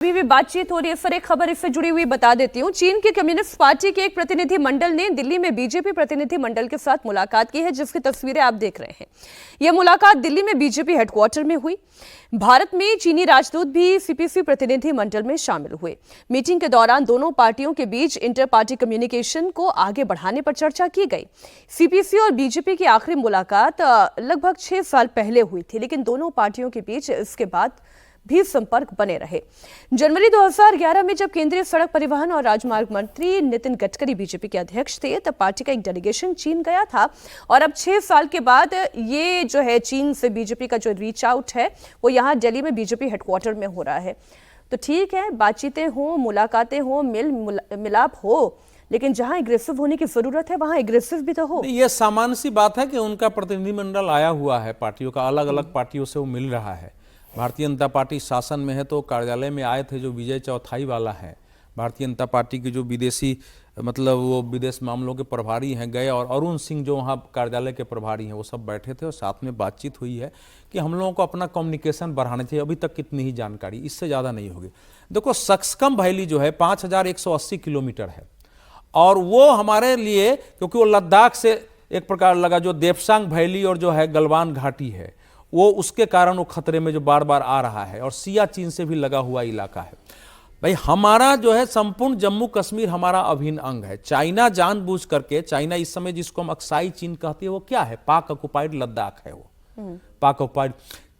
अभी भी बातचीत हो रही है। फिर एक खबर इससे जुड़ी हुई बता देती हूँ। चीन की कम्युनिस्ट पार्टी के एक प्रतिनिधि मंडल ने दिल्ली में बीजेपी प्रतिनिधि मंडल के साथ मुलाकात की है, जिसकी तस्वीरें आप देख रहे हैं। यह मुलाकात दिल्ली में बीजेपी हेडक्वार्टर में हुई। भारत में चीनी राजदूत भी सीपीसी प्रतिनिधि मंडल में शामिल हुए। मीटिंग के दौरान दोनों पार्टियों के बीच इंटर पार्टी कम्युनिकेशन को आगे बढ़ाने पर चर्चा की गई। सीपीसी और बीजेपी की आखिरी मुलाकात लगभग 6 साल पहले हुई थी, लेकिन दोनों पार्टियों के बीच इसके बाद भी संपर्क बने रहे। जनवरी 2011 में जब केंद्रीय सड़क परिवहन और राजमार्ग मंत्री नितिन गडकरी बीजेपी के अध्यक्ष थे, तब पार्टी का एक डेलीगेशन चीन गया था। और अब 6 साल के बाद ये जो है चीन से बीजेपी का जो रीच आउट है वो यहाँ दिल्ली में बीजेपी हेडक्वार्टर में हो रहा है। तो ठीक है, बातचीतें हो, मुलाकातें हो, मिलाप हो, लेकिन जहां एग्रेसिव होने की जरूरत है वहां एग्रेसिव भी तो हो। ये सामान्य सी बात है कि उनका प्रतिनिधिमंडल आया हुआ है, पार्टियों का अलग अलग पार्टियों से वो मिल रहा है। भारतीय जनता पार्टी शासन में है तो कार्यालय में आए थे जो विजय चौथाई वाला है, भारतीय जनता पार्टी के जो विदेशी मतलब वो विदेश मामलों के प्रभारी हैं गए, और अरुण सिंह जो वहाँ कार्यालय के प्रभारी हैं वो सब बैठे थे और साथ में बातचीत हुई है कि हम लोगों को अपना कम्युनिकेशन बढ़ाना चाहिए। अभी तक कितनी ही जानकारी, इससे ज़्यादा नहीं होगी। देखो, सक्सकम वैली जो है 5180 किलोमीटर है, और वो हमारे लिए, क्योंकि वो लद्दाख से एक प्रकार लगा, जो देपसांग वैली और जो है गलवान घाटी है वो, उसके कारण वो खतरे में जो बार बार आ रहा है, और सियाचिन से भी लगा हुआ इलाका है। भाई हमारा जो है संपूर्ण जम्मू कश्मीर हमारा अभिन्न अंग है। चाइना जानबूझ करके, चाइना इस समय जिसको हम अक्साई चीन कहते हैं वो क्या है, पाक ऑक्युपाइड लद्दाख है वो, पाक ऑक्युपाइड।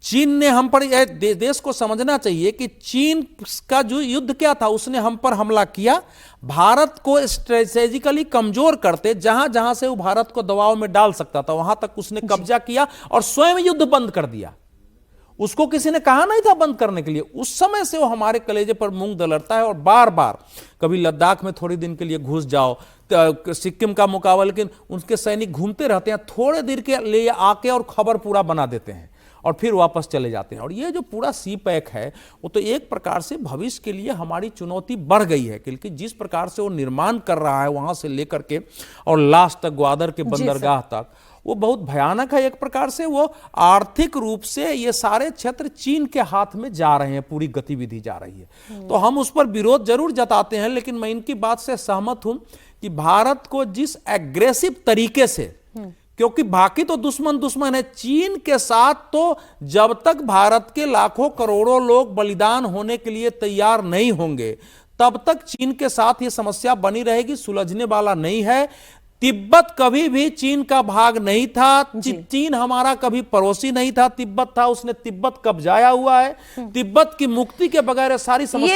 चीन ने हम पर, देश को समझना चाहिए कि चीन का जो युद्ध क्या था, उसने हम पर हमला किया, भारत को स्ट्रेटेजिकली कमजोर करते, जहां जहां से वो भारत को दबाव में डाल सकता था वहां तक उसने कब्जा किया और स्वयं युद्ध बंद कर दिया। उसको किसी ने कहा नहीं था बंद करने के लिए। उस समय से वो हमारे कलेजे पर मूंग दलरता है और बार बार, कभी लद्दाख में थोड़ी दिन के लिए घुस जाओ, सिक्किम का मुकाबला, लेकिन उनके सैनिक घूमते रहते हैं, थोड़े देर के लिए आके और खबर पूरा बना देते हैं और फिर वापस चले जाते हैं। और ये जो पूरा सी पैक है वो तो एक प्रकार से भविष्य के लिए हमारी चुनौती बढ़ गई है, क्योंकि जिस प्रकार से वो निर्माण कर रहा है वहां से लेकर के और लास्ट तक ग्वादर के बंदरगाह तक, वो बहुत भयानक है। एक प्रकार से वो आर्थिक रूप से ये सारे क्षेत्र चीन के हाथ में जा रहे हैं, पूरी गतिविधि जा रही है। तो हम उस पर विरोध जरूर जताते हैं, लेकिन मैं इनकी बात से सहमत हूं कि भारत को जिस एग्रेसिव तरीके से, क्योंकि बाकी तो दुश्मन है, चीन के साथ तो जब तक भारत के लाखों करोड़ों लोग बलिदान होने के लिए तैयार नहीं होंगे, तब तक चीन के साथ ये समस्या बनी रहेगी, सुलझने वाला नहीं है। तिब्बत कभी भी चीन का भाग नहीं था, चीन हमारा कभी पड़ोसी नहीं था, तिब्बत था, उसने तिब्बत कब्जाया हुआ है। तिब्बत की मुक्ति के बगैर सारी समस्या